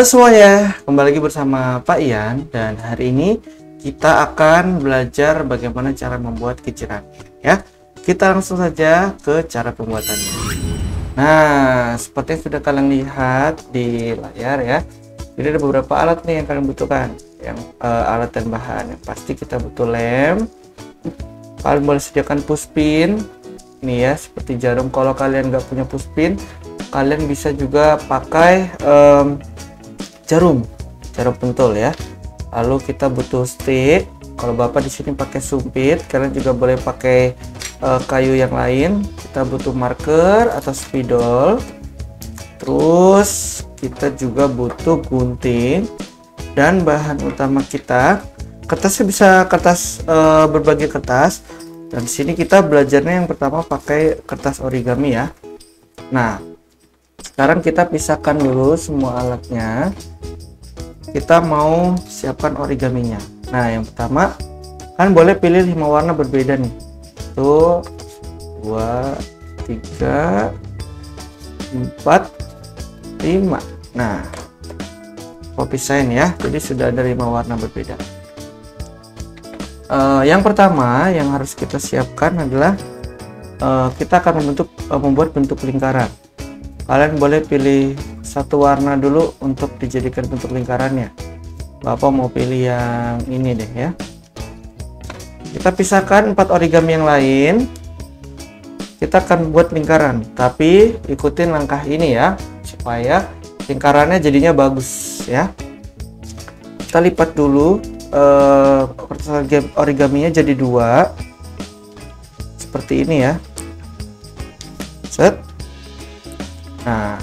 Halo semuanya, kembali lagi bersama Pak Ian dan hari ini kita akan belajar bagaimana cara membuat kiciran ya. Kita langsung saja ke cara pembuatannya. Nah, seperti yang sudah kalian lihat di layar ya. Jadi ada beberapa alat nih yang kalian butuhkan. Yang alat dan bahan. Yang pasti kita butuh lem. Kalian boleh sediakan pushpin. Ini ya, seperti jarum. Kalau kalian nggak punya pushpin, kalian bisa juga pakai jarum pentul ya. Lalu kita butuh stick. Kalau bapak di sini pakai sumpit, kalian juga boleh pakai kayu yang lain. Kita butuh marker atau spidol. Terus kita juga butuh gunting dan bahan utama kita. Kertasnya bisa kertas berbagai kertas. Dan di sini kita belajarnya yang pertama pakai kertas origami ya. Nah, sekarang kita pisahkan dulu semua alatnya. Kita mau siapkan origaminya. Nah, yang pertama kan boleh pilih 5 warna berbeda nih. 1, 2, 3, 4, 5. Nah, aku pisahin ya. Jadi sudah ada 5 warna berbeda. Yang pertama yang harus kita siapkan adalah kita akan membuat bentuk lingkaran. Kalian boleh pilih satu warna dulu untuk dijadikan bentuk lingkarannya. Bapak mau pilih yang ini deh ya. Kita pisahkan 4 origami yang lain. Kita akan buat lingkaran, tapi ikutin langkah ini ya, supaya lingkarannya jadinya bagus ya. Kita lipat dulu kertas origaminya jadi 2 seperti ini ya. Set. Nah,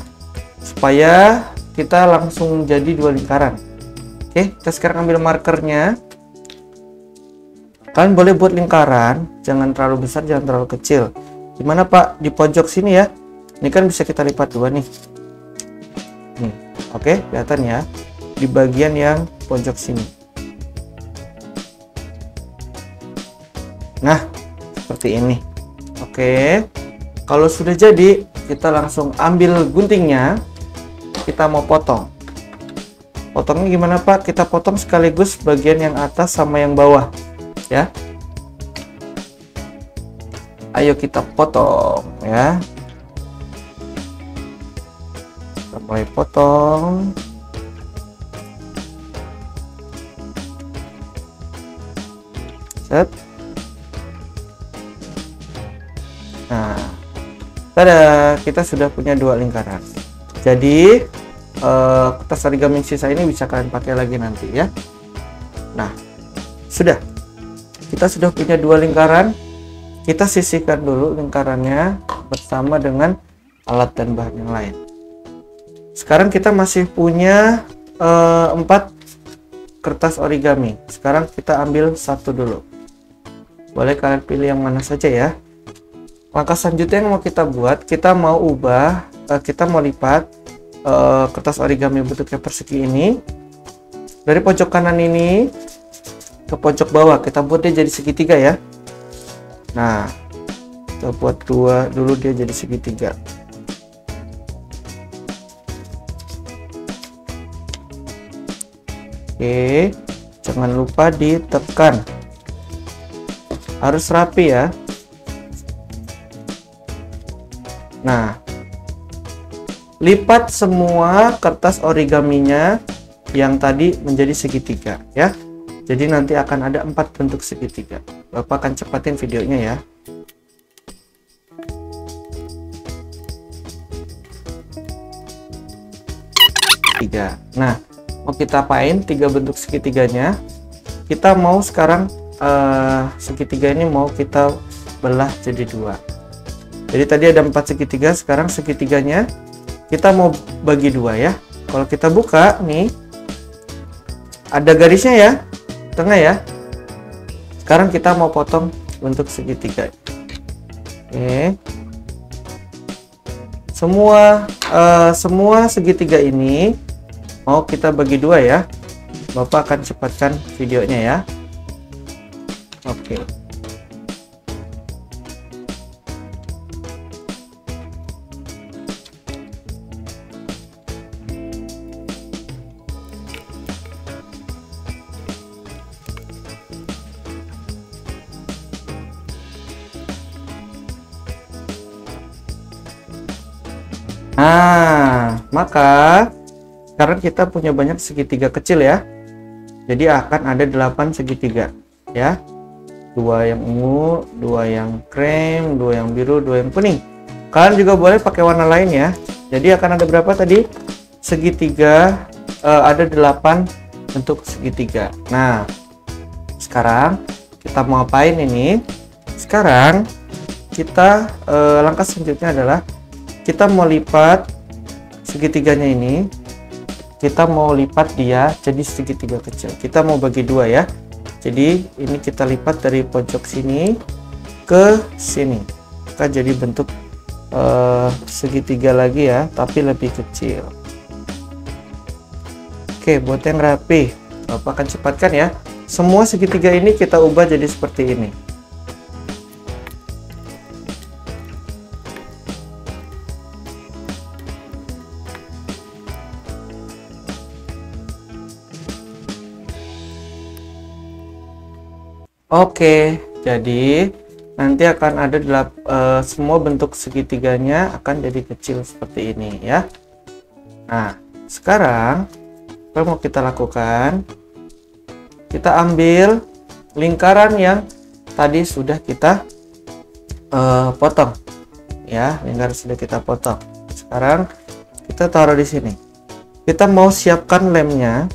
supaya kita langsung jadi 2 lingkaran. Oke, kita sekarang ambil markernya. Kalian boleh buat lingkaran, jangan terlalu besar, jangan terlalu kecil. Gimana Pak? Di pojok sini ya. Ini kan bisa kita lipat 2 nih. Nih, oke, kelihatan ya. Di bagian yang pojok sini. Nah, seperti ini. Oke. Kalau sudah jadi, kita langsung ambil guntingnya. Kita mau potong. Potongnya gimana Pak? Kita potong sekaligus bagian yang atas sama yang bawah ya. Ayo kita potong ya. Kita mulai potong. Set. Nah, tada, kita sudah punya 2 lingkaran. Jadi kertas origami sisa ini bisa kalian pakai lagi nanti ya. Nah, sudah. Kita sudah punya 2 lingkaran. Kita sisihkan dulu lingkarannya bersama dengan alat dan bahan yang lain. Sekarang kita masih punya 4 kertas origami. Sekarang kita ambil 1 dulu. Boleh kalian pilih yang mana saja ya. Langkah selanjutnya yang mau kita buat, kita mau ubah, kita mau lipat kertas origami bentuknya persegi ini dari pojok kanan ini ke pojok bawah. Kita buat dia jadi segitiga ya. Nah, kita buat 2 dulu, dia jadi segitiga. Oke, jangan lupa ditekan, harus rapi ya. Nah, lipat semua kertas origaminya yang tadi menjadi segitiga ya. Jadi nanti akan ada 4 bentuk segitiga. Bapak akan cepatin videonya ya. Nah, mau kita apain 3 bentuk segitiganya? Kita mau sekarang segitiga ini mau kita belah jadi 2. Jadi tadi ada 4 segitiga, sekarang segitiganya kita mau bagi 2 ya. Kalau kita buka nih, ada garisnya ya, tengah ya. Sekarang kita mau potong bentuk segitiga. Oke. Semua segitiga ini mau kita bagi 2 ya. Bapak akan cepatkan videonya ya. Oke. Nah, maka sekarang kita punya banyak segitiga kecil ya. Jadi akan ada 8 segitiga ya. 2 yang ungu, 2 yang krem, 2 yang biru, 2 yang kuning. Kalian juga boleh pakai warna lain ya. Jadi akan ada berapa tadi? Segitiga, ada 8 bentuk segitiga. Nah, sekarang kita mau apain ini? Sekarang kita langkah selanjutnya adalah kita mau lipat segitiganya ini. Kita mau lipat dia jadi segitiga kecil. Kita mau bagi dua ya. Jadi ini kita lipat dari pojok sini ke sini. Maka jadi bentuk segitiga lagi ya, tapi lebih kecil. Oke, buat yang rapi, Bapak akan cepatkan ya. Semua segitiga ini kita ubah jadi seperti ini. Oke, jadi nanti akan ada semua bentuk segitiganya akan jadi kecil seperti ini ya. Nah, sekarang apa mau kita lakukan? Kita ambil lingkaran yang tadi sudah kita potong ya, lingkaran sudah kita potong. Sekarang kita taruh di sini. Kita mau siapkan lemnya.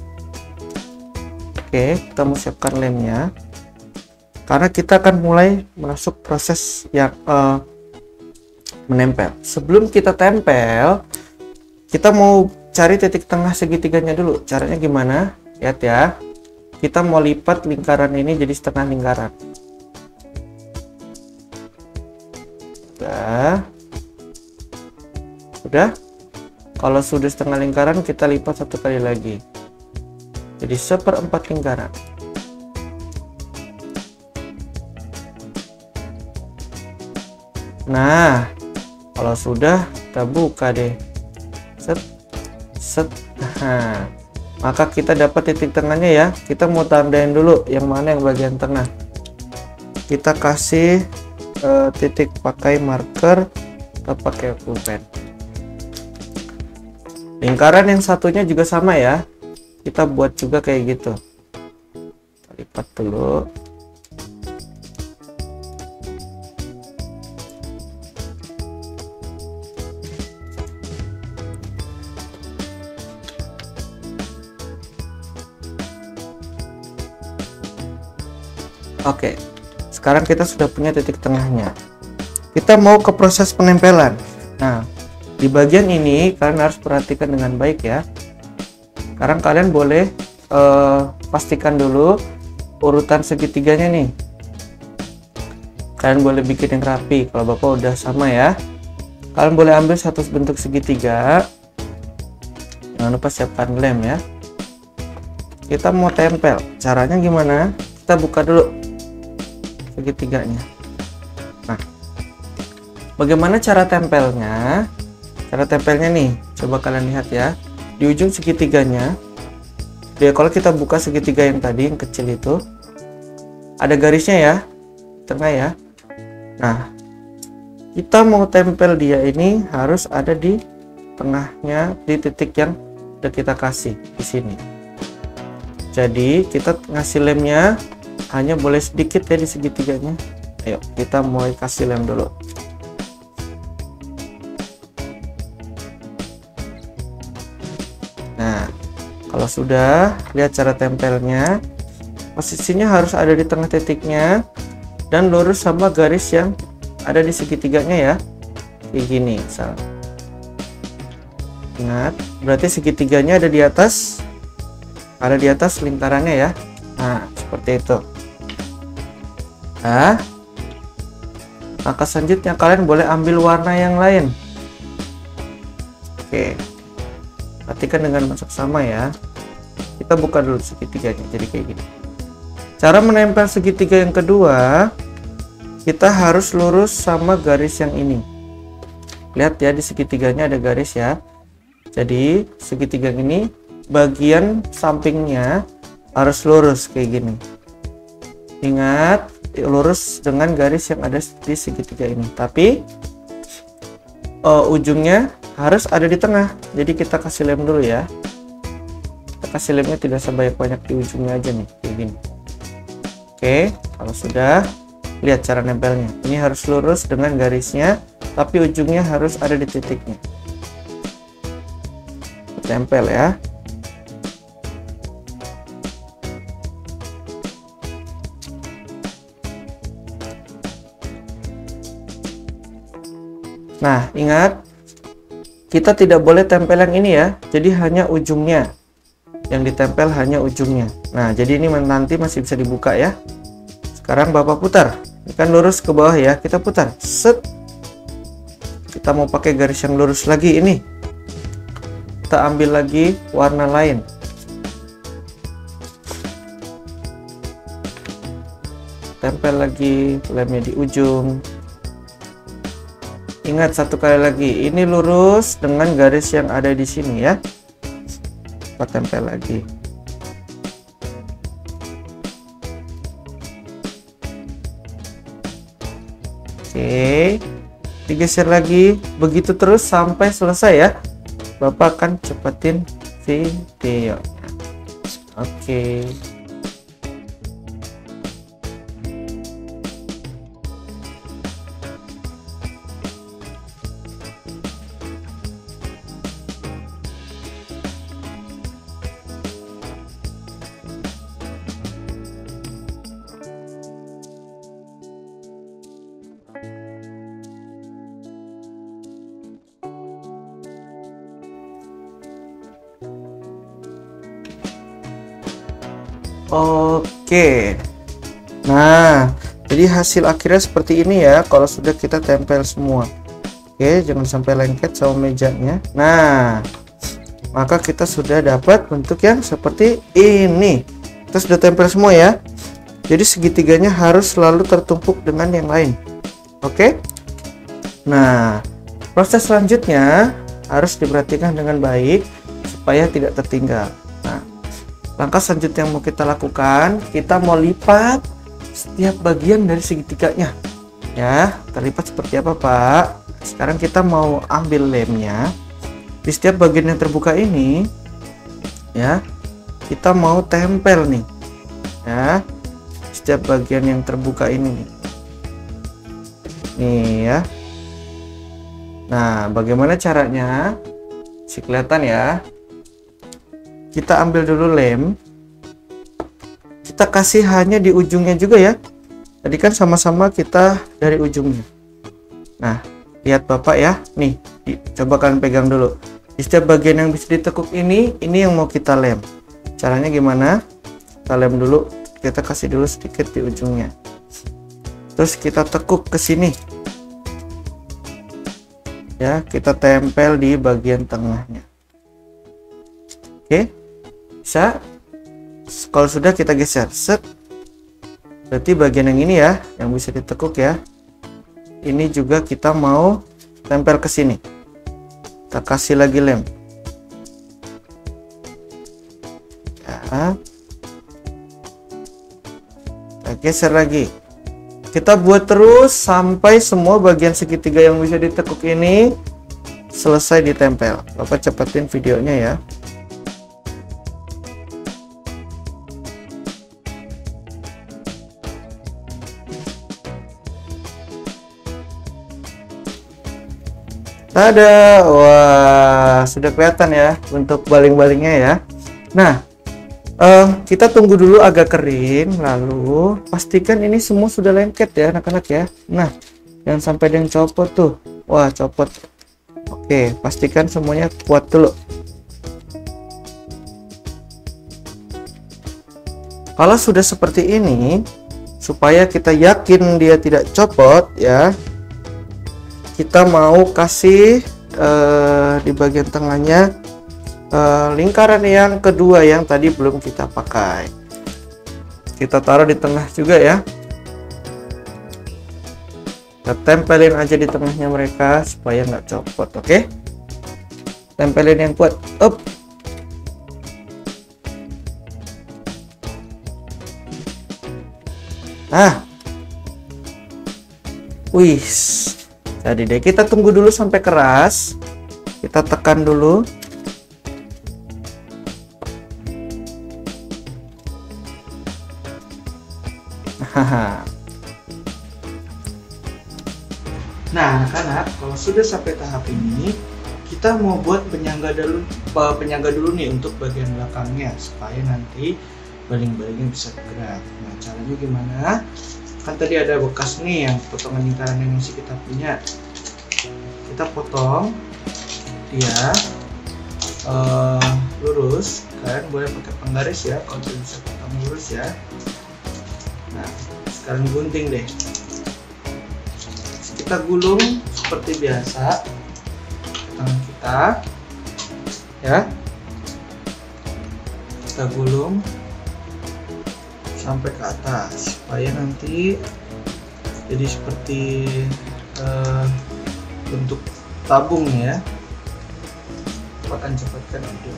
Oke, kita mau siapkan lemnya. Karena kita akan mulai masuk proses yang menempel. Sebelum kita tempel, kita mau cari titik tengah segitiganya dulu. Caranya gimana? Lihat ya. Kita mau lipat lingkaran ini jadi setengah lingkaran. Sudah. Kalau sudah setengah lingkaran, kita lipat satu kali lagi. Jadi 1/4 lingkaran. Nah, kalau sudah, kita buka deh. Set, set. Nah, maka kita dapat titik tengahnya ya. Kita mau tandain dulu yang mana yang bagian tengah. Kita kasih titik pakai marker atau pakai pulpen. Lingkaran yang satunya juga sama ya. Kita buat juga kayak gitu. Kita lipat dulu. Oke, sekarang kita sudah punya titik tengahnya. Kita mau ke proses penempelan. Nah, di bagian ini kalian harus perhatikan dengan baik ya. Sekarang kalian boleh pastikan dulu urutan segitiganya nih. Kalian boleh bikin yang rapi. Kalau Bapak udah sama ya. Kalian boleh ambil satu bentuk segitiga. Jangan lupa siapkan lem ya. Kita mau tempel. Caranya gimana? Kita buka dulu segitiganya. Nah, bagaimana cara tempelnya? Cara tempelnya nih, coba kalian lihat ya. Di ujung segitiganya, kalau kita buka segitiga yang tadi yang kecil itu, ada garisnya ya, tengah ya. Nah, kita mau tempel dia ini harus ada di tengahnya, di titik yang udah kita kasih di sini. Jadi kita ngasih lemnya hanya boleh sedikit ya di segitiganya. Ayo kita mulai kasih lem dulu. Nah, kalau sudah, lihat cara tempelnya. Posisinya harus ada di tengah titiknya dan lurus sama garis yang ada di segitiganya ya. Kayak gini misal. Ingat, berarti segitiganya ada di atas. Ada di atas lingkarannya ya. Nah, seperti itu. Nah, maka selanjutnya kalian boleh ambil warna yang lain. Oke, perhatikan dengan masak sama ya. Kita buka dulu segitiganya jadi kayak gini. Cara menempel segitiga yang kedua, kita harus lurus sama garis yang ini. Lihat ya, di segitiganya ada garis ya. Jadi segitiga ini bagian sampingnya harus lurus kayak gini. Ingat, lurus dengan garis yang ada di segitiga ini. Tapi ujungnya harus ada di tengah. Jadi kita kasih lem dulu ya. Kita kasih lemnya tidak sebanyak-banyak di ujungnya aja nih, kayak gini. Oke, kalau sudah, lihat cara nempelnya. Ini harus lurus dengan garisnya, tapi ujungnya harus ada di titiknya. Tempel ya. Nah, ingat, kita tidak boleh tempel yang ini ya. Jadi hanya ujungnya. Yang ditempel hanya ujungnya. Nah, jadi ini nanti masih bisa dibuka ya. Sekarang Bapak putar. Ini kan lurus ke bawah ya. Kita putar. Set. Kita mau pakai garis yang lurus lagi ini. Kita ambil lagi warna lain. Tempel lagi lemnya di ujung. Ingat satu kali lagi, ini lurus dengan garis yang ada di sini ya. Kita tempel lagi. Oke, digeser lagi, begitu terus sampai selesai ya. Bapak akan cepetin videonya. Oke. Oke. Nah, jadi hasil akhirnya seperti ini ya kalau sudah kita tempel semua. Oke, jangan sampai lengket sama mejanya. Nah, maka kita sudah dapat bentuk yang seperti ini. Kita sudah tempel semua ya. Jadi segitiganya harus selalu tertumpuk dengan yang lain. Oke. Nah, proses selanjutnya harus diperhatikan dengan baik supaya tidak tertinggal. Langkah selanjutnya yang mau kita lakukan, kita mau lipat setiap bagian dari segitiganya. Ya, terlipat seperti apa, Pak? Sekarang kita mau ambil lemnya. Di setiap bagian yang terbuka ini, ya, kita mau tempel nih. Ya, setiap bagian yang terbuka ini nih. Nih ya. Nah, bagaimana caranya? Si kelihatan ya. Kita ambil dulu lem, kita kasih hanya di ujungnya juga ya. Tadi kan sama-sama kita dari ujungnya. Nah, lihat Bapak ya, nih, coba kalian pegang dulu. Di setiap bagian yang bisa ditekuk ini yang mau kita lem. Caranya gimana? Kita lem dulu, kita kasih dulu sedikit di ujungnya. Terus kita tekuk ke sini. Ya, kita tempel di bagian tengahnya. Oke. Bisa. Kalau sudah kita geser, set. Berarti bagian yang ini ya, yang bisa ditekuk ya. Ini juga kita mau tempel ke sini. Kita kasih lagi lem. Ya. Kita geser lagi. Kita buat terus sampai semua bagian segitiga yang bisa ditekuk ini selesai ditempel. Bapak cepetin videonya ya. Ada, wah, sudah kelihatan ya bentuk baling-balingnya ya. Nah, kita tunggu dulu agak kering, lalu pastikan ini semua sudah lengket ya anak-anak ya. Nah, jangan sampai ada yang copot tuh. Wah, copot. Oke, pastikan semuanya kuat dulu. Kalau sudah seperti ini, supaya kita yakin dia tidak copot ya, kita mau kasih di bagian tengahnya lingkaran yang kedua yang tadi belum kita pakai. Kita taruh di tengah juga ya. Kita tempelin aja di tengahnya mereka supaya nggak copot. Oke, tempelin yang kuat. Up. Nah, wih. Jadi deh, kita tunggu dulu sampai keras. Kita tekan dulu. Nah, anak-anak, kalau sudah sampai tahap ini, kita mau buat penyangga dulu nih untuk bagian belakangnya supaya nanti baling-balingnya bisa bergerak. Nah, caranya gimana? Kan tadi ada bekas nih yang potongan lingkaran yang masih kita punya. Kita potong dia lurus. Kalian boleh pakai penggaris ya, kalau tidak bisa potong lurus ya. Nah, sekarang gunting deh. Kita gulung seperti biasa tangan kita, ya. Kita gulung sampai ke atas supaya nanti jadi seperti bentuk tabung ya. Cepatkan video.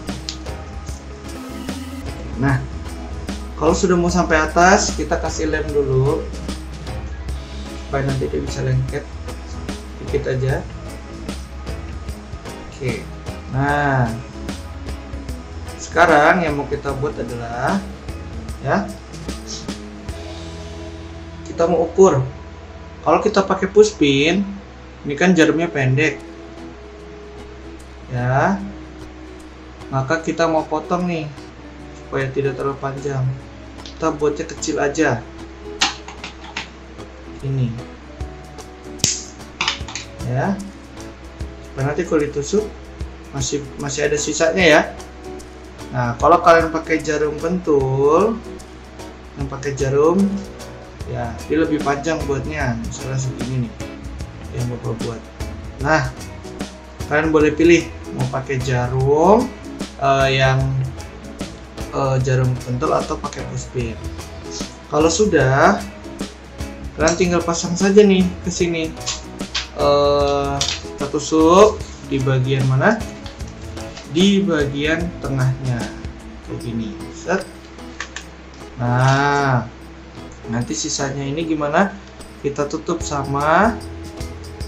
Nah, kalau sudah mau sampai atas, kita kasih lem dulu supaya nanti dia bisa lengket dikit aja. Oke. Nah, sekarang yang mau kita buat adalah ya, kita mau ukur. Kalau kita pakai pushpin, ini kan jarumnya pendek ya, maka kita mau potong nih supaya tidak terlalu panjang. Kita buatnya kecil aja ini ya, supaya nanti kalau ditusuk masih ada sisanya ya. Nah, kalau kalian pakai jarum pentul, yang pakai jarum ya, dia lebih panjang buatnya, misalnya segini nih yang bapak buat. Nah, kalian boleh pilih mau pakai jarum yang jarum pentul atau pakai pushpin. Kalau sudah, kalian tinggal pasang saja nih ke sini. Kita tusuk di bagian mana? Di bagian tengahnya, kayak gini. Set. Nah, nanti sisanya ini gimana? Kita tutup sama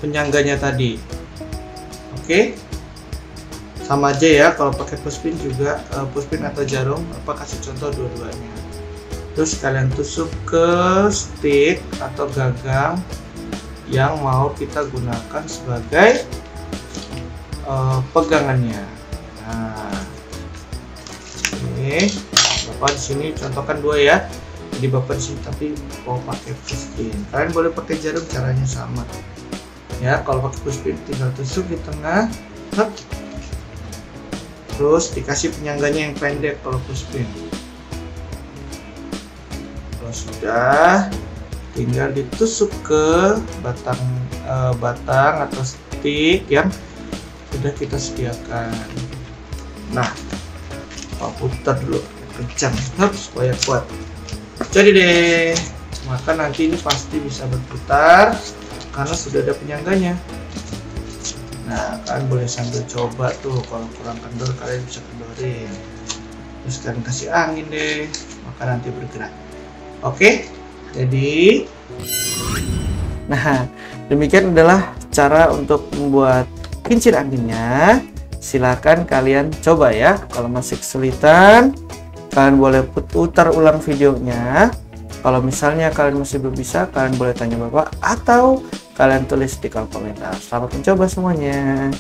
penyangganya tadi. Oke? Sama aja ya, kalau pakai pushpin juga, pushpin atau jarum, apa kasih contoh dua-duanya. Terus kalian tusuk ke stick atau gagang yang mau kita gunakan sebagai pegangannya. Nah, oke, bapak di sini contohkan dua ya. Jadi bapak di sini tapi mau pakai pushpin. Kalian boleh pakai jarum, caranya sama. Ya, kalau pakai pushpin tinggal tusuk di tengah, hop. Terus dikasih penyangganya yang pendek kalau pushpin. Kalau sudah, tinggal ditusuk ke batang atau stick yang sudah kita sediakan. Nah, putar dulu kencang, supaya kuat. Jadi deh, maka nanti ini pasti bisa berputar karena sudah ada penyangganya. Nah, kalian boleh sambil coba tuh, kalau kurang kendor kalian bisa kendorin. Terus kalian kasih angin deh, maka nanti bergerak. Oke, jadi nah, demikian adalah cara untuk membuat kincir anginnya. Silakan kalian coba ya. Kalau masih kesulitan, kalian boleh putar ulang videonya. Kalau misalnya kalian masih belum bisa, kalian boleh tanya bapak atau kalian tulis di kolom komentar. Selamat mencoba semuanya.